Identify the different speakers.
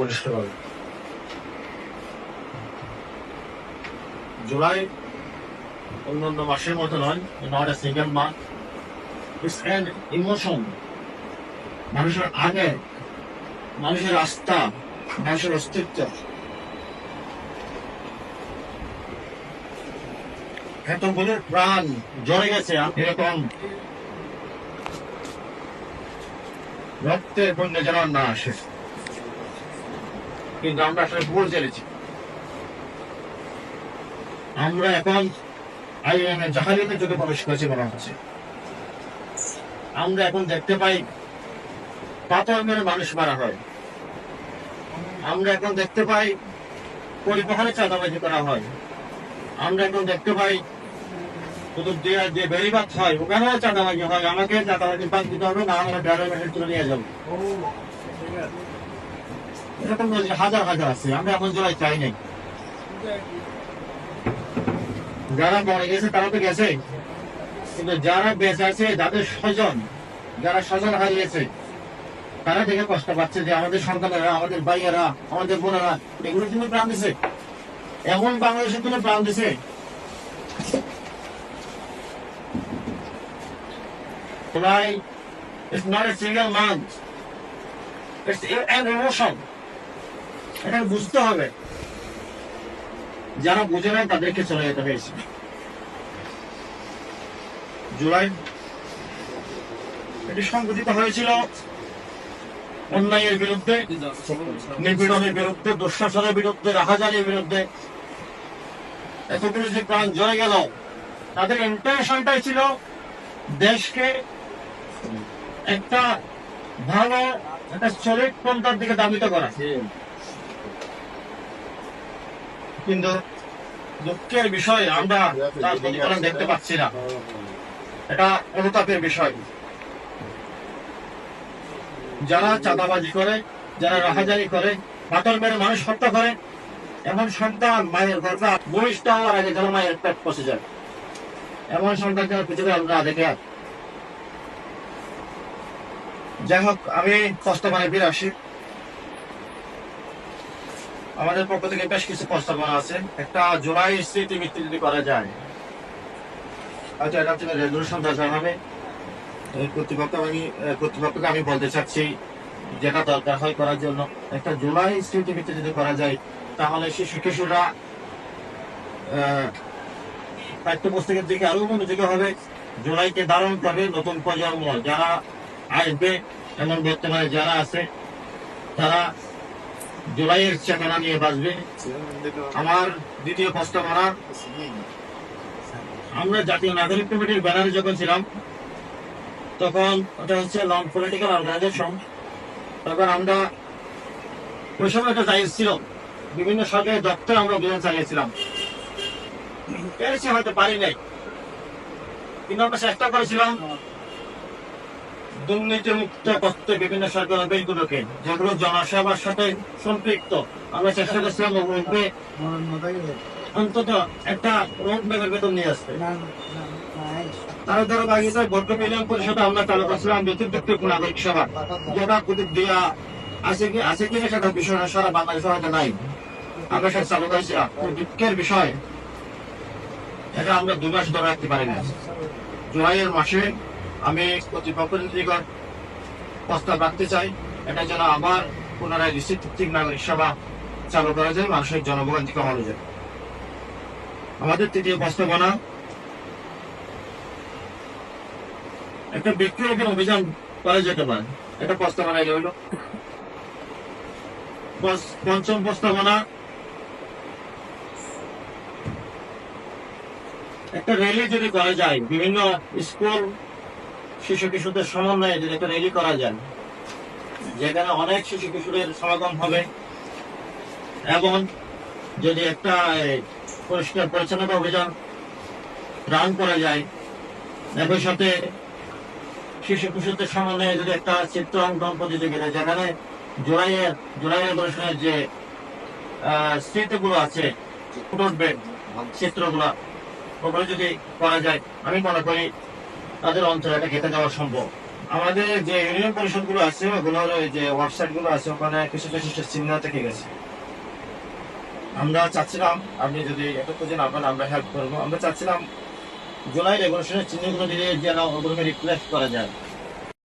Speaker 1: বলিষ্ঠভাবে। জুলাই অন্যান্য মাসের মতো নয়, not a single month, it's an emotion. মানুষের আবেগ, মানুষের আস্থা, মানুষের অস্তিত্ব। এতগুলো প্রাণ জ্বরে গেছে এরকম রক্তের বন্যা যেন না আসে, কিন্তু আমরা আসলে ভুল জেনেছি। আমরা এখন আইএমএ জাহালিয়াতের যুগে প্রবেশ করেছি মনে হচ্ছে। আমরা এখন দেখতে পাই পাথর মেরে মানুষ মারা হয়। আমরা এখন দেখতে পাই পরিবহনে চাঁদাবাজি করা হয়। আমরা এখন দেখতে পাই কুতুব দিয়ার যে বেড়িবাদ হয় ওখানেও চাঁদাবাজি হয়। আমাকে চাঁদাবাজি বাদ দিতে হবে, না আমরা ড্রাইভার মেশিন তুলে নিয়ে যাবো। এরকম হাজার হাজার আছে। আমরা এমন জেলায় চাই নাই। যারা মরে গেছে তারা তো গেছে, কিন্তু যারা বেঁচে আছে, যাদের স্বজন, যারা স্বজন হারিয়েছে, তারা দেখে কষ্ট পাচ্ছে যে আমাদের সন্তানেরা, আমাদের ভাইয়েরা, আমাদের বোনেরা এগুলোর জন্য প্রাণ দিছে, এমন বাংলাদেশের জন্য প্রাণ দিছে। July is not a single month. It's an emotion. এটা বুঝতে হবে। যারা বুঝে নেয় তাদেরকে চলে যেতে হয়েছে। জুলাই এটি সংঘটিত হয়েছিল অন্যায়ের বিরুদ্ধে, নিপীড়নের বিরুদ্ধে, দুঃশাসনের বিরুদ্ধে, রাহাজানির বিরুদ্ধে। এতগুলো যে প্রাণ জ্বলে গেল, তাদের ইন্টেনশনটাই ছিল দেশকে একটা ভালো একটা সলিড পন্থার দিকে ধাবিত করা। কিন্তু দুঃখের বিষয় আমরা তার প্রতিফলন দেখতে পাচ্ছি না। এটা অনুতাপের বিষয়। যারা চাঁদাবাজি করে, যারা রাহাজানি করে, পাথর মেরে মানুষ হত্যা করে, এমন সন্তান মায়ের গর্ভে ভূমিষ্ঠ হওয়ার আগে যেন মায়ের পেট পচে যায়, এমন সন্তান যেন পৃথিবীতে আমরা দেখে। যাই হোক, আমি প্রস্তাবনায় ফিরে আসি। আমাদের পক্ষ থেকে বেশ কিছু প্রস্তাবনা আছে। একটা জুলাই স্মৃতিবৃত্তি যদি করা যায়, হয়তো এটা হচ্ছে রেজলিউশন দরকার হবে। কর্তৃপক্ষকে আমি বলতে চাচ্ছি, যেটা দরকার হয় করার জন্য, একটা জুলাই স্মৃতিবৃত্তি যদি করা যায়, তাহলে শিশুরা পাঠ্যপুস্তকের দিকে আরো মনোযোগী হবে, জুলাইকে ধারণ করবে। নতুন প্রজন্ম যারা আসবে, এমন বর্তমানে যারা আছে, তারা জুলাইয়ের চেতনা নিয়ে বাঁচবে। আমার দ্বিতীয় প্রস্তাবনা, আমরা জাতীয় নাগরিক কমিটির ব্যানারে যখন ছিলাম, তখন ওটা হচ্ছে নন পলিটিক্যাল অর্গানাইজেশন। তখন আমরা ওই সময় একটা জায়গা ছিল, বিভিন্ন সরকারি দপ্তরে আমরা অভিযান চালিয়েছিলাম। পেরেছি, হয়তো পারি নাই, কিন্তু আমরা চেষ্টা করেছিলাম দুর্নীতি মুক্ত করতে বিভিন্ন সরকারি অফিসগুলোকে, যেগুলো জনসেবার সাথে সম্পৃক্ত। আমরা চেষ্টা করছিলাম অন্তত একটা রোড ম্যাপের বেতন নিয়ে আসতে। তার দ্বারা বাগিচায় ভোট মিলিয়ন পরিষদে আমরা চালু করছিলাম ব্যক্তিগত নাগরিক সেবা, যেটা কুতুব দিয়া আছে কিনা সেটা বিষয় সারা বাংলাদেশে হয়তো নাই। আমরা সেটা চালু করেছিলাম। দুঃখের বিষয়, এটা আমরা 2 মাস ধরে রাখতে পারি না। জুলাইয়ের মাসে আমি কর্তৃপক্ষের নিকট প্রস্তাব রাখতে চাই, এটা যেন আবার পুনরায় রিসিপ্ট ভিত্তিক নাগরিক সেবা চালু করা যায়, মানুষের জনভোগান্তি কমানো যায়। আমাদের তৃতীয় প্রস্তাবনা, একটা বৃক্ষরোপণ অভিযান করা যেতে পারে। এটা প্রস্তাবনা রইল। পঞ্চম প্রস্তাবনা, একটা র্যালি যদি করা যায়, বিভিন্ন স্কুল শিশু কিশোরদের সমন্বয়ে যদি একটা র্যালি করা যায়, যেখানে অনেক শিশু কিশোরের সমাগম হবে, এবং যদি একটা পরিষ্কার পরিচ্ছন্নতা অভিযান রান করা যায়, একই সাথে শিশু কিশোরদের সমন্বয়ে যদি একটা চিত্র অঙ্কন প্রতিযোগিতা, যেখানে জুলাইয়ের রেভলিউশনের যে স্মৃতিগুলো আছে, উঠবে চিত্রগুলা, ওগুলো যদি করা যায়, আমি মনে করি তাদের অঞ্চলে এটা ঘেঁটে যাওয়া সম্ভব। আমাদের যে ইউনিয়ন পরিষদ গুলো আছে ওগুলোর যে ওয়েবসাইট গুলো আছে ওখানে কিছু কিছু চিহ্ন থেকে গেছে। আমরা চাচ্ছিলাম আপনি যদি এটা খুঁজে না পান আমরা হেল্প করবো। আমরা চাচ্ছিলাম জুলাই রেগুলেশনের চিহ্নগুলো দিয়ে যেন ওগুলোকে রিপ্লেস করা যায়।